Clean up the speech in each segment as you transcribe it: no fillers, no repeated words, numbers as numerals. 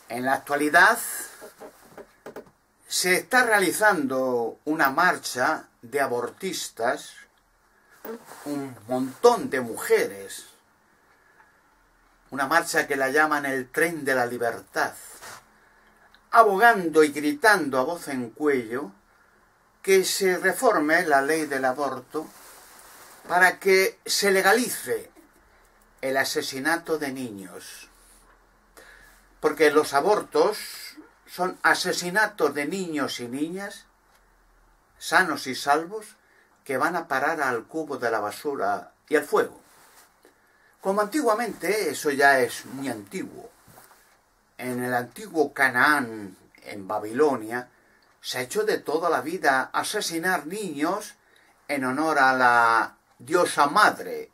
En la actualidad se está realizando una marcha de abortistas, un montón de mujeres, una marcha que la llaman el tren de la libertad, abogando y gritando a voz en cuello que se reforme la ley del aborto para que se legalice el asesinato de niños. Porque los abortos son asesinatos de niños y niñas, sanos y salvos, que van a parar al cubo de la basura y al fuego. Como antiguamente, eso ya es muy antiguo. En el antiguo Canaán, en Babilonia, se ha hecho de toda la vida asesinar niños en honor a la diosa madre,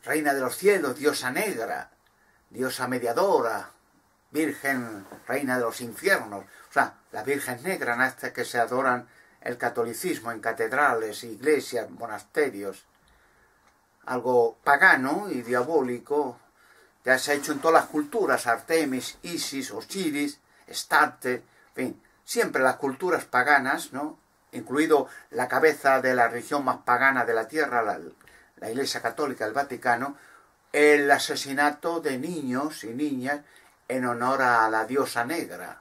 reina de los cielos, diosa negra, diosa mediadora, virgen, reina de los infiernos. O sea, las virgen negras hasta que se adoran el catolicismo en catedrales, iglesias, monasterios. Algo pagano y diabólico. Ya se ha hecho en todas las culturas, Artemis, Isis, Osiris, Astarte, en fin, siempre las culturas paganas, ¿no? Incluido la cabeza de la religión más pagana de la tierra, la Iglesia Católica, el Vaticano, el asesinato de niños y niñas en honor a la diosa negra,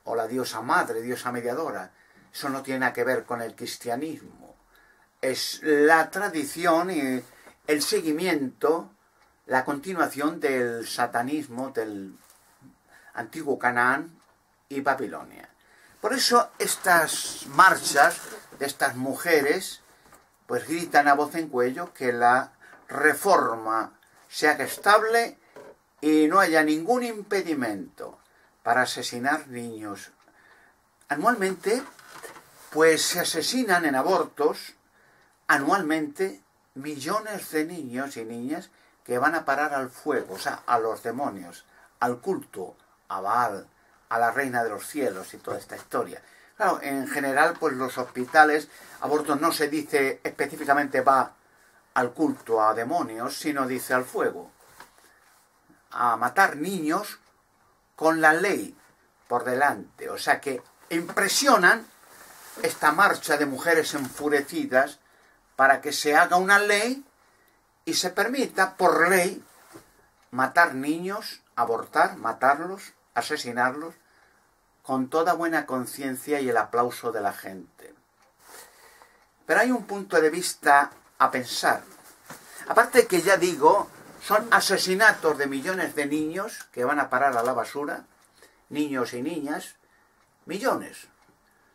o la diosa madre, diosa mediadora. Eso no tiene nada que ver con el cristianismo. Es la tradición y el seguimiento, la continuación del satanismo del antiguo Canaán y Babilonia. Por eso estas marchas de estas mujeres pues gritan a voz en cuello que la reforma se haga estable y no haya ningún impedimento para asesinar niños. Anualmente pues se asesinan en abortos anualmente millones de niños y niñas que van a parar al fuego, o sea, a los demonios, al culto, a Baal, a la reina de los cielos y toda esta historia. Claro, en general, pues los hospitales, abortos no se dice específicamente va al culto a demonios, sino dice al fuego, a matar niños con la ley por delante. O sea que impresionan esta marcha de mujeres enfurecidas para que se haga una ley y se permita por ley matar niños, abortar, matarlos, asesinarlos, con toda buena conciencia y el aplauso de la gente. Pero hay un punto de vista a pensar. Aparte que ya digo, son asesinatos de millones de niños que van a parar a la basura, niños y niñas, millones.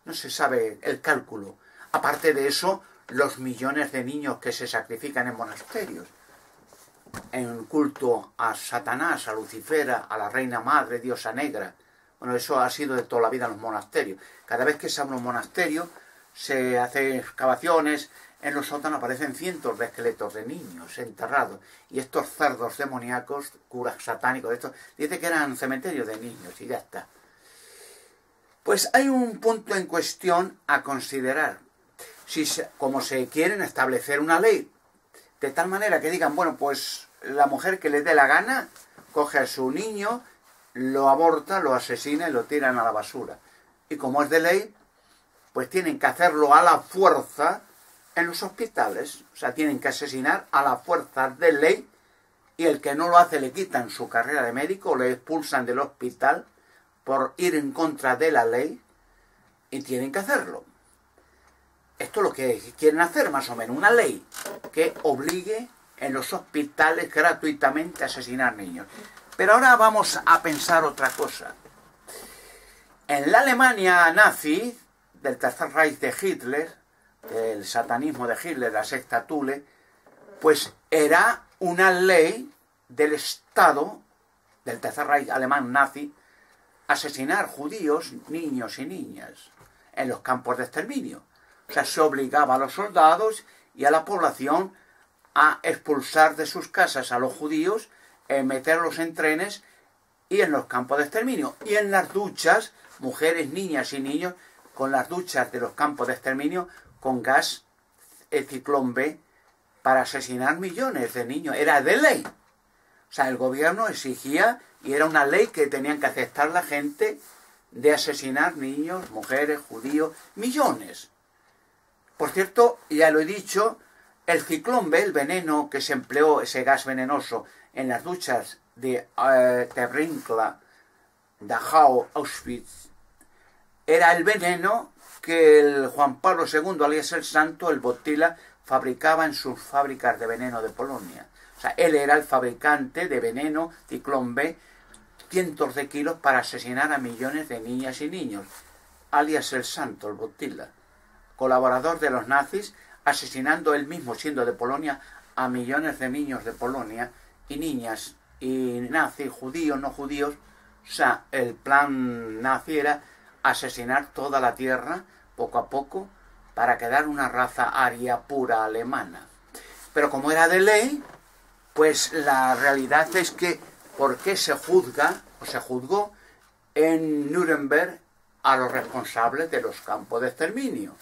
No se sabe el cálculo. Aparte de eso, los millones de niños que se sacrifican en monasterios, en culto a Satanás, a Lucifera, a la reina madre, diosa negra. Bueno, eso ha sido de toda la vida en los monasterios. Cada vez que se abre un monasterio, se hacen excavaciones, en los sótanos aparecen cientos de esqueletos de niños enterrados. Y estos cerdos demoníacos, curas satánicos, estos, dice que eran cementerios de niños y ya está. Pues hay un punto en cuestión a considerar. Como se quieren establecer una ley, de tal manera que digan, bueno, pues la mujer que le dé la gana, coge a su niño, lo aborta, lo asesina y lo tiran a la basura. Y como es de ley, pues tienen que hacerlo a la fuerza en los hospitales. O sea, tienen que asesinar a la fuerza de ley, y el que no lo hace le quitan su carrera de médico, le expulsan del hospital por ir en contra de la ley, y tienen que hacerlo. Esto es lo que quieren hacer, más o menos, una ley que obligue en los hospitales gratuitamente a asesinar niños. Pero ahora vamos a pensar otra cosa. En la Alemania nazi, del Tercer Reich de Hitler, del satanismo de Hitler, la secta Thule, pues era una ley del Estado, del Tercer Reich alemán nazi, asesinar judíos, niños y niñas, en los campos de exterminio. O sea, se obligaba a los soldados y a la población a expulsar de sus casas a los judíos, meterlos en trenes y en los campos de exterminio. Y en las duchas, mujeres, niñas y niños, con las duchas de los campos de exterminio, con gas ciclón B, para asesinar millones de niños. Era de ley. O sea, el gobierno exigía Y era una ley que tenían que aceptar la gente de asesinar niños, mujeres, judíos, millones. Por cierto, ya lo he dicho, el ciclón B, el veneno que se empleó, ese gas venenoso, en las duchas de Treblinka, Dachau, Auschwitz, era el veneno que el Juan Pablo II, alias el Santo, el Botila, fabricaba en sus fábricas de veneno de Polonia. O sea, él era el fabricante de veneno, ciclón B, cientos de kilos para asesinar a millones de niñas y niños, alias el Santo, el Botila, colaborador de los nazis, asesinando él mismo, siendo de Polonia, a millones de niños de Polonia y niñas y nazis, judíos, no judíos. O sea, el plan nazi era asesinar toda la tierra poco a poco para quedar una raza aria pura alemana. Pero como era de ley, pues la realidad es que ¿por qué se juzga o se juzgó en Nuremberg a los responsables de los campos de exterminio?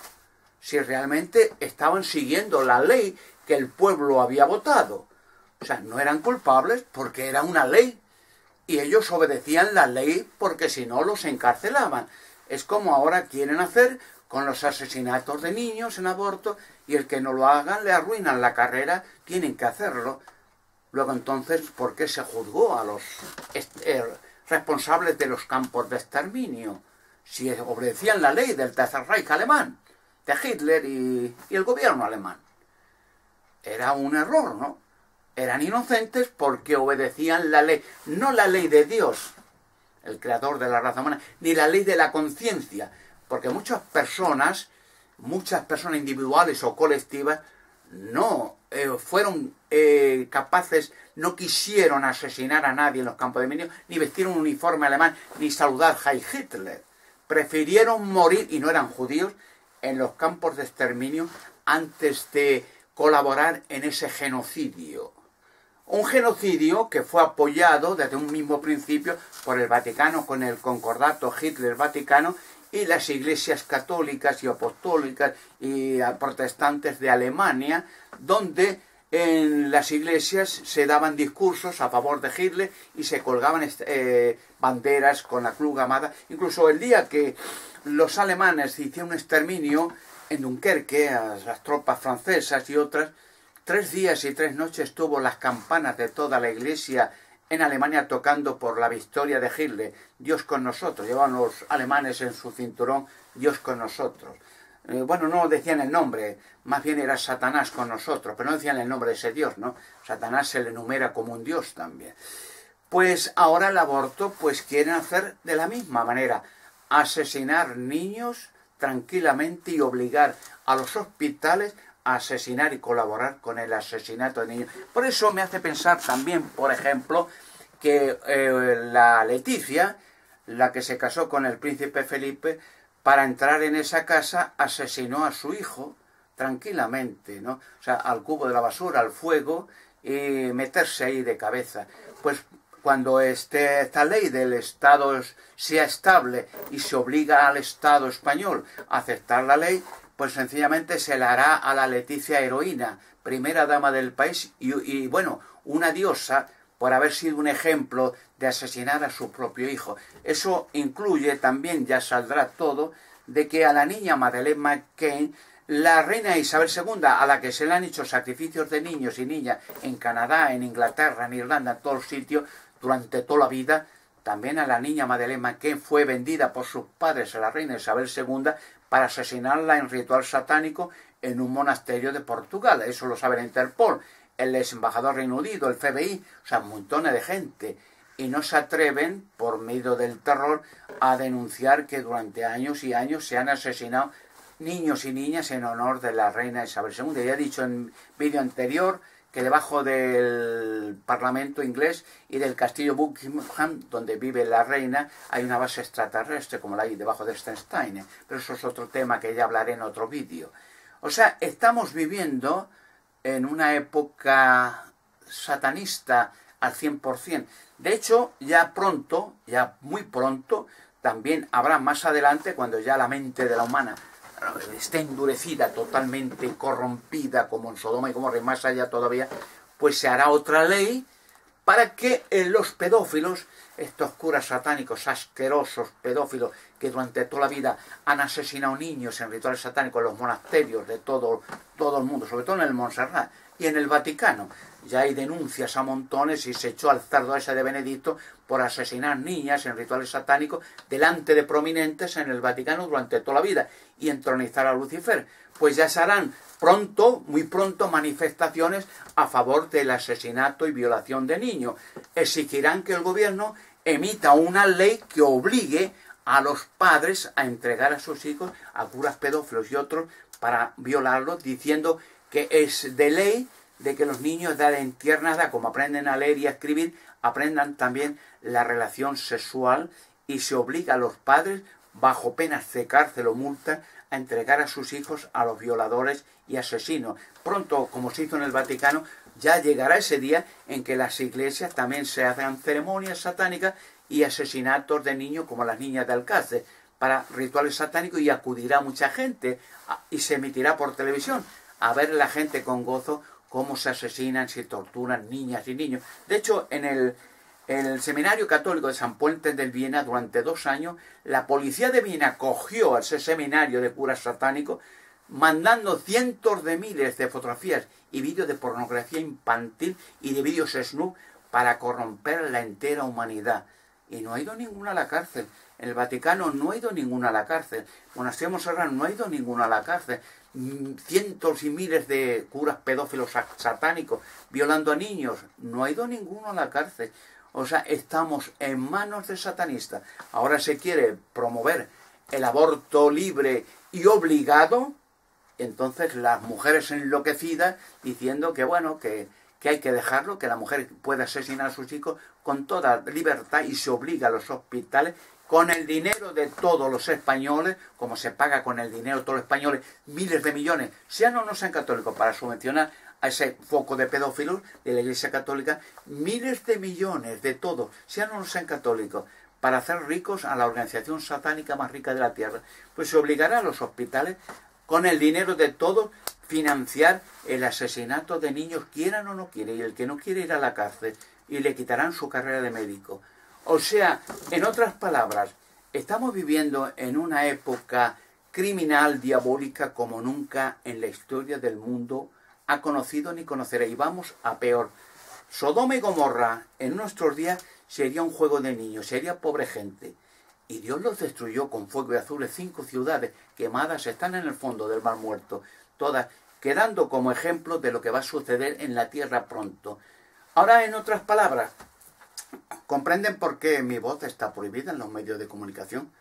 Si realmente estaban siguiendo la ley que el pueblo había votado. O sea, no eran culpables porque era una ley. Y ellos obedecían la ley porque si no los encarcelaban. Es como ahora quieren hacer con los asesinatos de niños en aborto, y el que no lo hagan le arruinan la carrera, tienen que hacerlo. Luego entonces, ¿por qué se juzgó a los responsables de los campos de exterminio? Si obedecían la ley del Tercer Reich alemán, de Hitler y el gobierno alemán. Era un error, ¿no? Eran inocentes porque obedecían la ley, no la ley de Dios, el creador de la raza humana, ni la ley de la conciencia, porque muchas personas individuales o colectivas, no fueron capaces, no quisieron asesinar a nadie en los campos de exterminio, ni vestir un uniforme alemán, ni saludar Heil Hitler. Prefirieron morir, y no eran judíos, en los campos de exterminio antes de colaborar en ese genocidio. Un genocidio que fue apoyado desde un mismo principio por el Vaticano, con el concordato Hitler-Vaticano, y las iglesias católicas y apostólicas y protestantes de Alemania, donde en las iglesias se daban discursos a favor de Hitler y se colgaban banderas con la cruz gamada. Incluso el día que los alemanes hicieron un exterminio en Dunkerque a las tropas francesas y otras, 3 días y 3 noches tuvo las campanas de toda la iglesia en Alemania tocando por la victoria de Hitler. Dios con nosotros. Llevaban los alemanes en su cinturón, Dios con nosotros. Bueno, no decían el nombre, más bien era Satanás con nosotros, pero no decían el nombre de ese Dios, ¿no? Satanás se le enumera como un Dios también. Pues ahora el aborto, pues quieren hacer de la misma manera, asesinar niños tranquilamente y obligar a los hospitales a asesinar y colaborar con el asesinato de niños. Por eso me hace pensar también, por ejemplo, que la Leticia, la que se casó con el príncipe Felipe, para entrar en esa casa asesinó a su hijo tranquilamente, ¿no? O sea, al cubo de la basura, al fuego, y meterse ahí de cabeza. Pues cuando esta ley del Estado sea estable y se obliga al Estado español a aceptar la ley, pues sencillamente se la hará a la Leticia heroína, primera dama del país y bueno, una diosa por haber sido un ejemplo de asesinar a su propio hijo. Eso incluye también, ya saldrá todo, de que a la niña Madeleine McCann, la reina Isabel II, a la que se le han hecho sacrificios de niños y niñas en Canadá, en Inglaterra, en Irlanda, en todos sitios, durante toda la vida, también a la niña Madeleine McCann fue vendida por sus padres a la reina Isabel II para asesinarla en ritual satánico en un monasterio de Portugal. Eso lo sabe la Interpol, el ex embajador Reino Unido, el FBI, o sea, montones de gente. Y no se atreven, por medio del terror, a denunciar que durante años y años se han asesinado niños y niñas en honor de la reina Isabel II. Ya he dicho en vídeo anterior que debajo del Parlamento inglés y del castillo Buckingham, donde vive la reina, hay una base extraterrestre, como la hay debajo de Liechtenstein. Pero eso es otro tema que ya hablaré en otro vídeo. O sea, estamos viviendo en una época satanista al 100%. De hecho, ya pronto, ya muy pronto, también habrá más adelante, cuando ya la mente de la humana esté endurecida, totalmente corrompida, como en Sodoma y Gomorra, y más allá todavía, pues se hará otra ley para que los pedófilos, estos curas satánicos asquerosos, pedófilos, que durante toda la vida han asesinado niños en rituales satánicos en los monasterios de todo el mundo, sobre todo en el Montserrat y en el Vaticano. Ya hay denuncias a montones y se echó al cerdo ese de Benedicto por asesinar niñas en rituales satánicos delante de prominentes en el Vaticano durante toda la vida y entronizar a Lucifer. Pues ya se harán pronto, muy pronto, manifestaciones a favor del asesinato y violación de niños. Exigirán que el gobierno emita una ley que obligue a los padres a entregar a sus hijos a curas pedófilos y otros para violarlos, diciendo que es de ley de que los niños de edad en tierna edad, como aprenden a leer y a escribir, aprendan también la relación sexual, y se obliga a los padres, bajo penas de cárcel o multa, a entregar a sus hijos a los violadores y asesinos. Pronto, como se hizo en el Vaticano, ya llegará ese día en que las iglesias también se hagan ceremonias satánicas y asesinatos de niños, como las niñas de Alcácer, para rituales satánicos, y acudirá mucha gente y se emitirá por televisión a ver la gente con gozo cómo se asesinan, se torturan niñas y niños. De hecho, en el Seminario Católico de San Puente del Viena, durante 2 años, la policía de Viena cogió a ese seminario de curas satánicos, mandando cientos de miles de fotografías y vídeos de pornografía infantil y de vídeos snuff para corromper la entera humanidad. Y no ha ido ninguna a la cárcel. En el Vaticano no ha ido ninguna a la cárcel. Monasterio Montserrat no ha ido ninguna a la cárcel. Cientos y miles de curas pedófilos satánicos violando a niños, no ha ido ninguno a la cárcel. O sea, estamos en manos de satanistas. Ahora se quiere promover el aborto libre y obligado, entonces las mujeres enloquecidas diciendo que bueno, que hay que dejarlo, que la mujer puede asesinar a sus hijos con toda libertad, y se obliga a los hospitales con el dinero de todos los españoles, como se paga con el dinero de todos los españoles, miles de millones, sean o no sean católicos, para subvencionar a ese foco de pedófilos de la Iglesia Católica, miles de millones de todos, sean o no sean católicos, para hacer ricos a la organización satánica más rica de la tierra. Pues se obligará a los hospitales, con el dinero de todos, financiar el asesinato de niños, quieran o no quieran, y el que no quiere ir a la cárcel, y le quitarán su carrera de médico. O sea, en otras palabras, estamos viviendo en una época criminal, diabólica, como nunca en la historia del mundo ha conocido ni conocerá, y vamos a peor. Sodoma y Gomorra en nuestros días sería un juego de niños, sería pobre gente. Y Dios los destruyó con fuego y azules. 5 ciudades quemadas están en el fondo del Mar Muerto, todas quedando como ejemplo de lo que va a suceder en la tierra pronto. Ahora, en otras palabras, ¿comprenden por qué mi voz está prohibida en los medios de comunicación?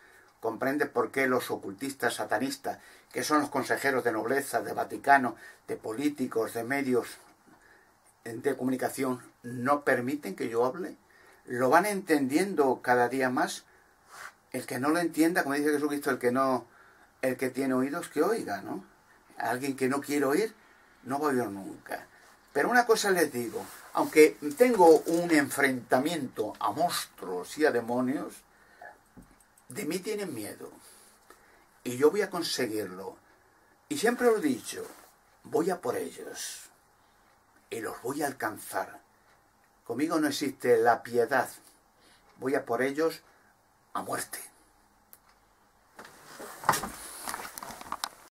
¿Comprende por qué los ocultistas satanistas, que son los consejeros de nobleza, de Vaticano, de políticos, de medios de comunicación, no permiten que yo hable? ¿Lo van entendiendo cada día más? El que no lo entienda, como dice Jesucristo, el que tiene oídos, que oiga, ¿no? Alguien que no quiere oír, no va a oír nunca. Pero una cosa les digo, aunque tengo un enfrentamiento a monstruos y a demonios, de mí tienen miedo. Y yo voy a conseguirlo. Y siempre lo he dicho, voy a por ellos. Y los voy a alcanzar. Conmigo no existe la piedad. Voy a por ellos a muerte.